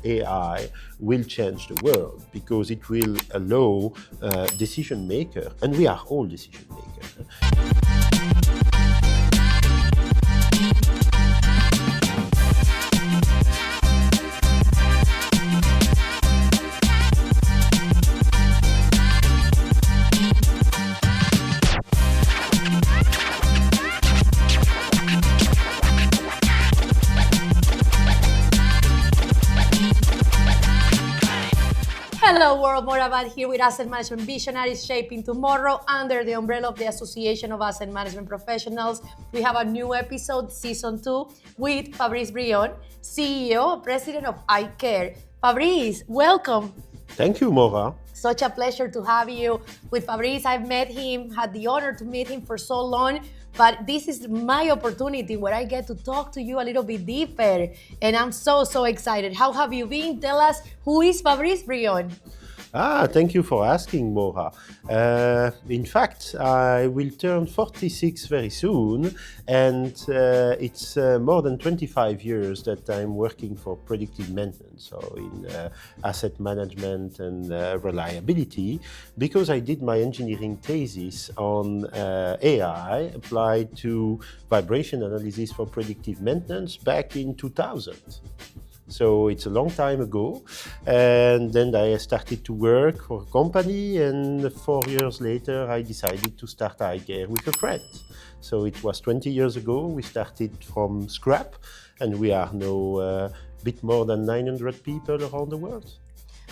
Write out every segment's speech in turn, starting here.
AI will change the world because it will allow decision makers, and we are all decision makers. Hello world, Maura Abad here with Asset Management Visionaries Shaping Tomorrow under the umbrella of the Association of Asset Management Professionals. We have a new episode, Season 2, with Fabrice Brion, CEO and President of ICare. Fabrice, welcome. Thank you, Maura. Such a pleasure to have you. With Fabrice, I've met him, had the honor to meet him for so long, but this is my opportunity where I get to talk to you a little bit deeper, and I'm so excited. How have you been? Tell us, who is Fabrice Brion? Thank you for asking, Maura. In fact, I will turn 46 very soon, and it's more than 25 years that I'm working for predictive maintenance, so in asset management and reliability, because I did my engineering thesis on AI applied to vibration analysis for predictive maintenance back in 2000. So it's a long time ago, and then I started to work for a company, and 4 years later I decided to start ICare with a friend. So it was 20 years ago. We started from scrap, and we are now a bit more than 900 people around the world.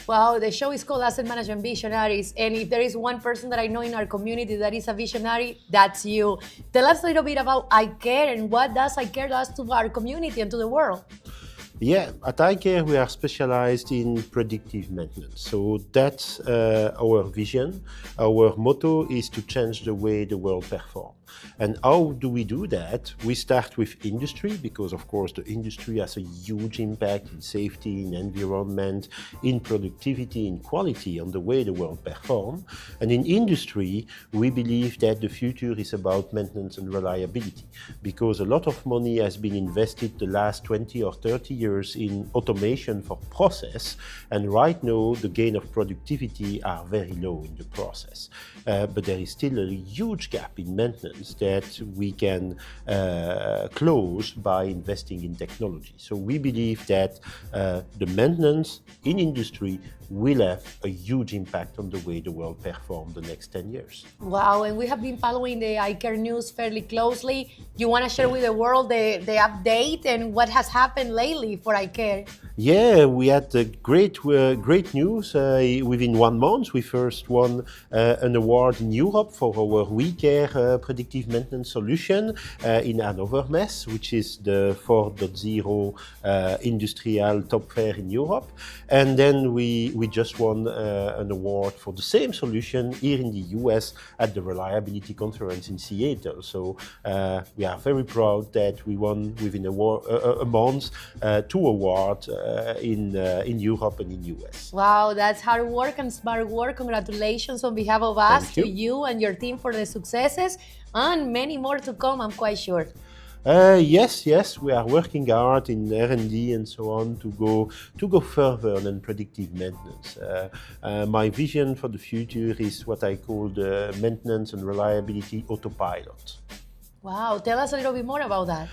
Wow, the show is called Asset Management Visionaries, and if there is one person that I know in our community that is a visionary, that's you. Tell us a little bit about ICare and what does ICare does to our community and to the world. Yeah, at ICare we are specialized in predictive maintenance. So that's our vision. Our motto is to change the way the world performs. And how do we do that? We start with industry, because of course the industry has a huge impact in safety, in environment, in productivity, in quality, on the way the world performs. And in industry, we believe that the future is about maintenance and reliability, because a lot of money has been invested the last 20 or 30 years in automation for process, and right now the gain of productivity are very low in the process. But there is still a huge gap in maintenance that we can close by investing in technology. So we believe that the maintenance in industry will have a huge impact on the way the world performs the next 10 years. Wow, and we have been following the ICare news fairly closely. You want to share with the world the update and what has happened lately for ICare? Yeah, we had great news. Within 1 month, we first won an award in Europe for our WICare predictive maintenance solution in Hannover Messe, which is the 4.0 industrial top fair in Europe. And then we just won an award for the same solution here in the US at the Reliability Conference in Seattle. So we are very proud that we won within a month 2 awards in Europe and in US. Wow, that's hard work and smart work. Congratulations on behalf of us to you and your team for the successes, and many more to come, I'm quite sure. Yes, we are working hard in R&D and so on to go further than predictive maintenance. My vision for the future is what I call the maintenance and reliability autopilot. Wow, tell us a little bit more about that.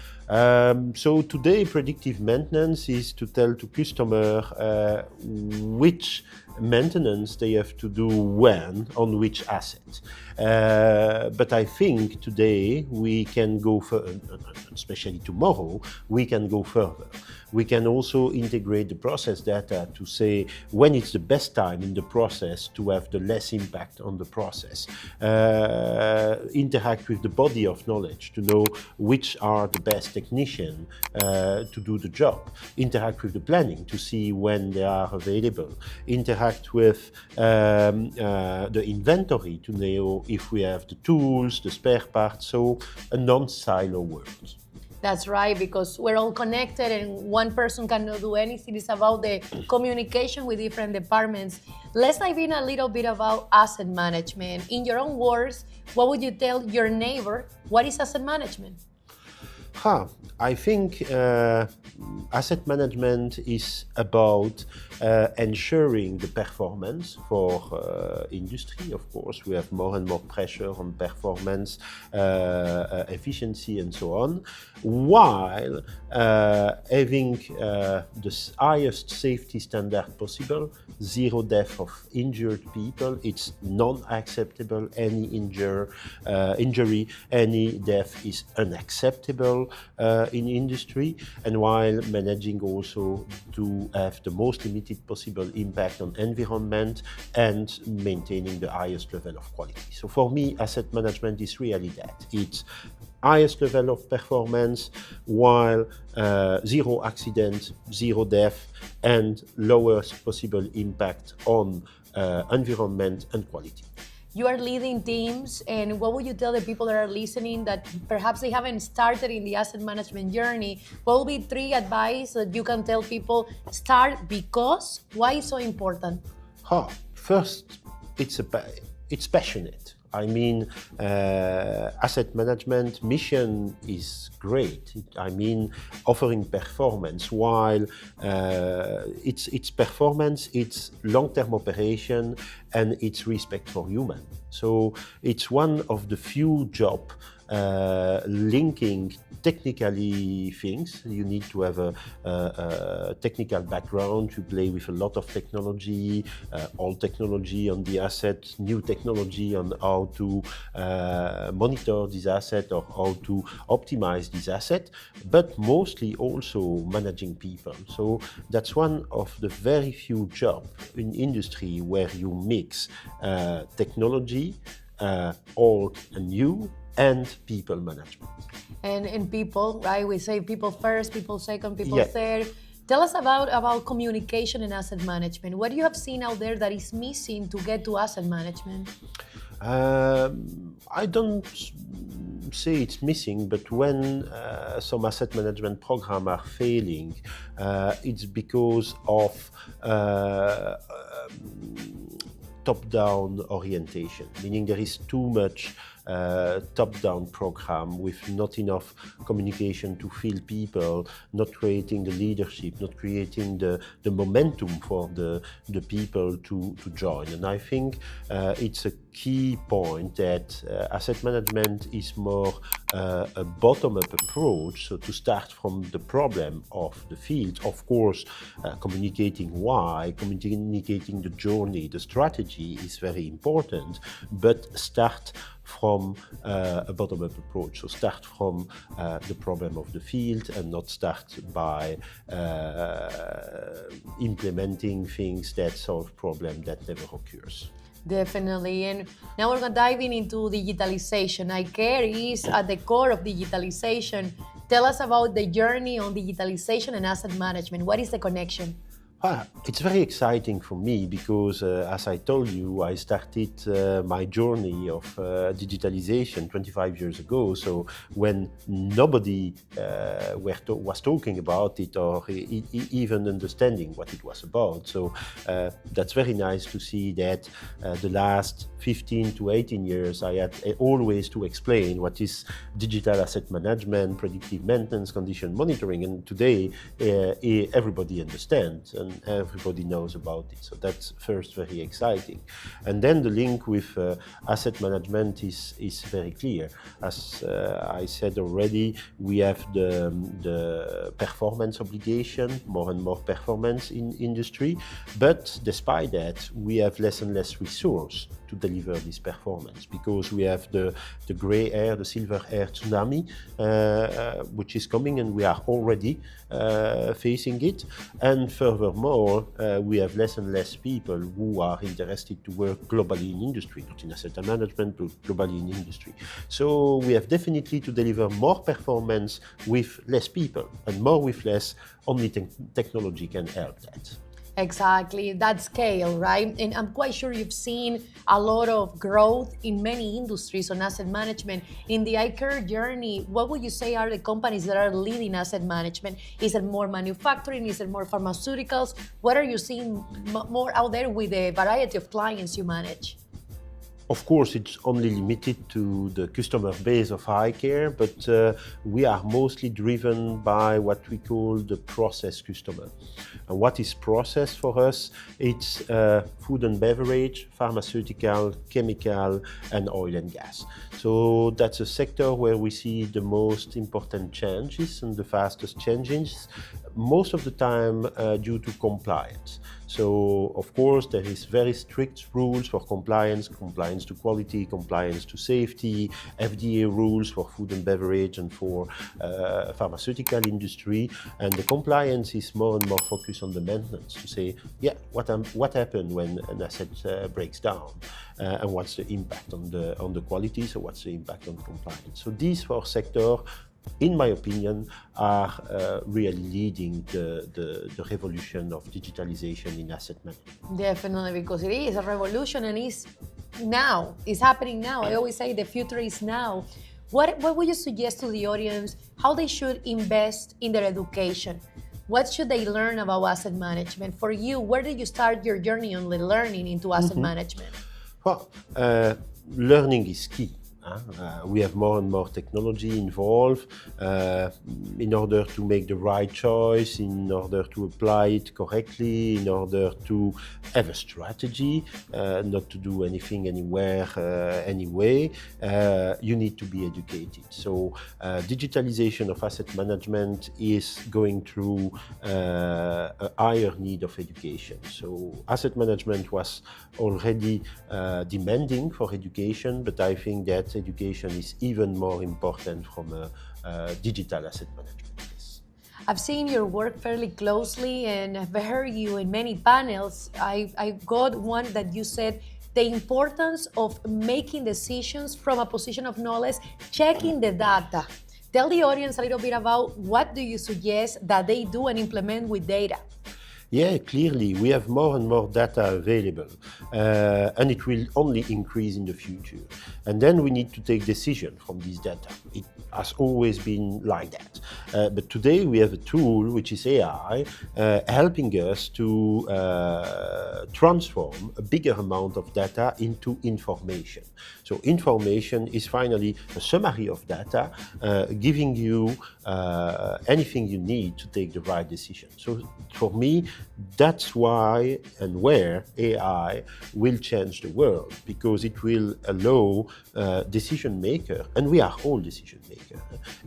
So today, predictive maintenance is to tell to customer which maintenance they have to do when, on which asset. But I think today we can go further, especially tomorrow, we can go further. We can also integrate the process data to say when it's the best time in the process to have the less impact on the process. Interact with the body of knowledge to know which are the best technicians to do the job. Interact with the planning to see when they are available. Interact with the inventory to know if we have the tools, the spare parts, so a non-silo world. That's right, because we're all connected and one person cannot do anything. It's about the communication with different departments. Let's dive in a little bit about asset management. In your own words, what would you tell your neighbor? What is asset management? I think asset management is about ensuring the performance for industry. Of course, we have more and more pressure on performance, efficiency, and so on, while having the highest safety standard possible, zero death of injured people. It's non-acceptable. Any injury, any death is unacceptable in industry, and while managing also to have the most limited possible impact on environment and maintaining the highest level of quality. So for me, asset management is really that. It's highest level of performance while zero accident, zero death, and lowest possible impact on environment and quality. You are leading teams, and what would you tell the people that are listening that perhaps they haven't started in the asset management journey? What will be 3 advice that you can tell people start because? Why is so important? First, it's passionate. I mean, asset management mission is great. I mean, offering performance while it's performance, it's long-term operation, and it's respect for human. So it's one of the few jobs linking technically things. You need to have a technical background to play with a lot of technology, old technology on the asset, new technology on how to monitor this asset or how to optimize this asset, but mostly also managing people. So that's one of the very few jobs in industry where you mix technology, old and new, and people management. And people, right? We say people first, people second, people third. Tell us about communication and asset management. What you have seen out there that is missing to get to asset management? I don't say it's missing, but when some asset management programs are failing, it's because of top-down orientation, meaning there is too much top-down program with not enough communication to feel people, not creating the leadership, not creating the momentum for the people to join. And I think it's a key point that asset management is more a bottom-up approach, so to start from the problem of the field, of course, communicating why, communicating the journey, the strategy is very important, but start from a bottom-up approach. So start from the problem of the field and not start by implementing things that solve problem that never occurs. Definitely. And now we're diving into digitalization. ICare is at the core of digitalization. Tell us about the journey on digitalization and asset management. What is the connection? It's very exciting for me because, as I told you, I started my journey of digitalization 25 years ago. So when nobody was talking about it or even understanding what it was about. So that's very nice to see that the last 15 to 18 years, I had always to explain what is digital asset management, predictive maintenance, condition monitoring. And today, everybody understands. And everybody knows about it. So that's first very exciting. And then the link with asset management is very clear. As I said already, we have the performance obligation, more and more performance in industry. But despite that, we have less and less resource to deliver this performance because we have the gray hair, the silver hair tsunami, which is coming, and we are already facing it. And furthermore, we have less and less people who are interested to work globally in industry, not in asset management, but globally in industry. So we have definitely to deliver more performance with less people, and more with less, only technology can help that. Exactly, that scale, right? And I'm quite sure you've seen a lot of growth in many industries on asset management. In the ICare journey, what would you say are the companies that are leading asset management? Is it more manufacturing? Is it more pharmaceuticals? What are you seeing more out there with the variety of clients you manage? Of course, it's only limited to the customer base of ICare, but we are mostly driven by what we call the process customer. And what is process for us? It's food and beverage, pharmaceutical, chemical, and oil and gas. So that's a sector where we see the most important changes and the fastest changes, most of the time due to compliance. So, of course, there is very strict rules for compliance to quality, compliance to safety, FDA rules for food and beverage and for pharmaceutical industry. And the compliance is more and more focused on the maintenance to say, yeah, what happened when an asset breaks down? And what's the impact on the quality? So what's the impact on compliance? So these four sectors, in my opinion, are really leading the revolution of digitalization in asset management. Definitely, because it is a revolution and it's now. It's happening now. I always say the future is now. What would you suggest to the audience how they should invest in their education? What should they learn about asset management? For you, where did you start your journey on the learning into asset management? Well, learning is key. We have more and more technology involved in order to make the right choice, in order to apply it correctly, in order to have a strategy, not to do anything anywhere, anyway. You need to be educated. So digitalization of asset management is going through a higher need of education. So asset management was already demanding for education, but I think that education is even more important from a digital asset management case. I've seen your work fairly closely and I've heard you in many panels. I got one that you said the importance of making decisions from a position of knowledge, checking the data. Tell the audience a little bit about what do you suggest that they do and implement with data? Yeah, clearly, we have more and more data available, and it will only increase in the future. And then we need to take decisions from this data. It has always been like that. But today we have a tool, which is AI, helping us to transform a bigger amount of data into information. So information is finally a summary of data, giving you anything you need to take the right decision. So for me, that's why and where AI will change the world, because it will allow decision maker, and we are all decision maker.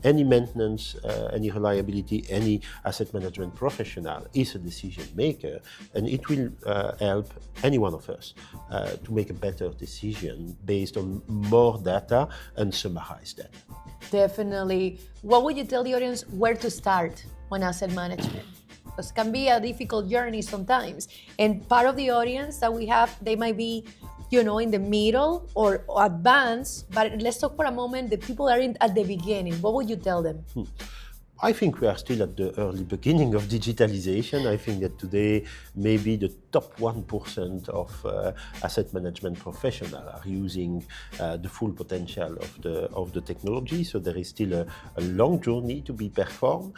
Any maintenance, any reliability, any asset management professional is a decision maker, and it will help any one of us to make a better decision based on more data and summarized data. Definitely. What would you tell the audience where to start on asset management? Because it can be a difficult journey sometimes. And part of the audience that we have, they might be, in the middle or advanced. But let's talk for a moment, the people that are at the beginning. What would you tell them? I think we are still at the early beginning of digitalization. I think that today maybe the top 1% of asset management professionals are using the full potential of the technology. So there is still a long journey to be performed.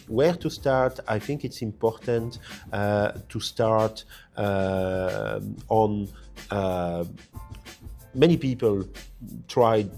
Where to start? I think it's important to start on many people tried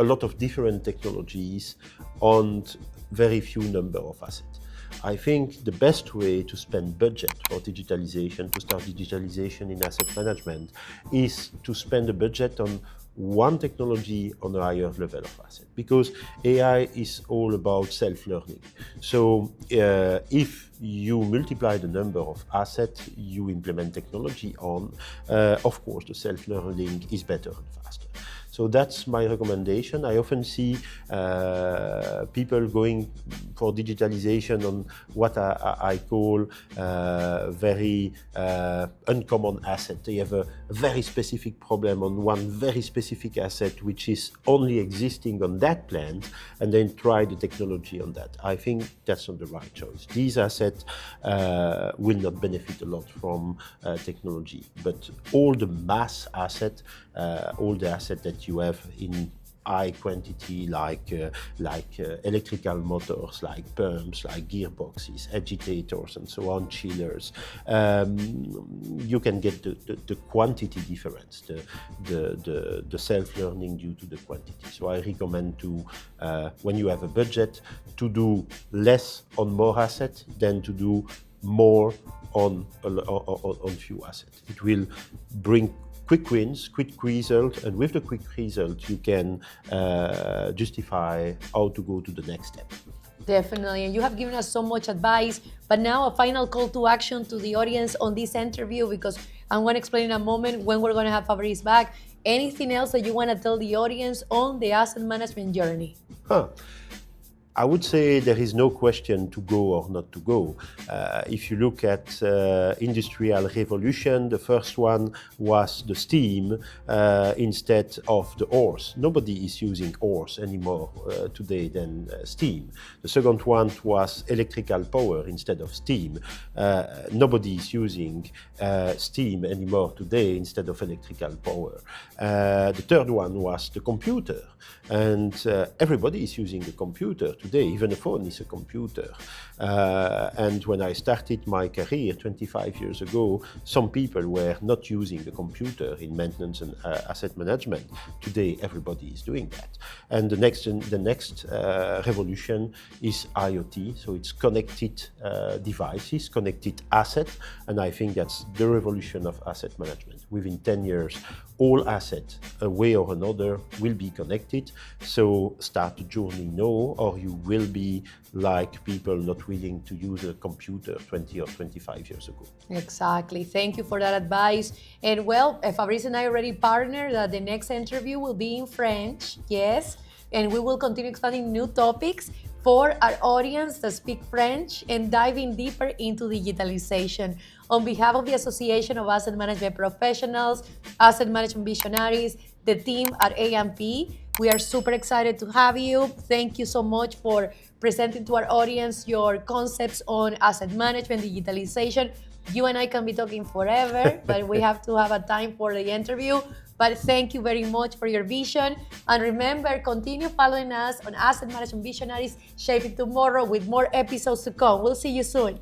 a lot of different technologies on very few number of assets. I think the best way to spend budget for digitalization, to start digitalization in asset management, is to spend a budget on one technology on a higher level of asset, because AI is all about self-learning. So if you multiply the number of assets you implement technology on, of course the self-learning is better and faster. So that's my recommendation. I often see people going for digitalization on what I call very uncommon asset. They have a very specific problem on one very specific asset which is only existing on that plant, and then try the technology on that. I think that's not the right choice. These assets will not benefit a lot from technology, but all the mass asset, all the assets that you have in high quantity, like electrical motors, like pumps, like gearboxes, agitators, and so on, chillers. You can get the quantity difference, the self-learning due to the quantity. So I recommend to, when you have a budget, to do less on more assets than to do more on few assets. It will bring quick wins, quick result, and with the quick result, you can justify how to go to the next step. Definitely, and you have given us so much advice. But now, a final call to action to the audience on this interview, because I'm going to explain in a moment when we're going to have Fabrice back. Anything else that you want to tell the audience on the asset management journey? I would say there is no question to go or not to go. If you look at industrial revolution, the first one was the steam instead of the horse. Nobody is using horse anymore today than steam. The second one was electrical power instead of steam. Nobody is using steam anymore today instead of electrical power. The third one was the computer. And everybody is using a computer today. Even a phone is a computer. And when I started my career 25 years ago, some people were not using a computer in maintenance and asset management. Today, everybody is doing that. And the next revolution is IoT. So it's connected devices, connected assets. And I think that's the revolution of asset management. Within 10 years, all assets, a way or another, will be connected. So start the journey now, or you will be like people not willing to use a computer 20 or 25 years ago. Exactly. Thank you for that advice. And well, Fabrice and I already partnered that the next interview will be in French. Yes. And we will continue expanding new topics for our audience that speak French and diving deeper into digitalization. On behalf of the Association of Asset Management Professionals, Asset Management Visionaries, the team at AMV, we are super excited to have you. Thank you so much for presenting to our audience your concepts on asset management, digitalization. You and I can be talking forever, but we have to have a time for the interview. But thank you very much for your vision. And remember, continue following us on Asset Management Visionaries, Shaping Tomorrow, with more episodes to come. We'll see you soon.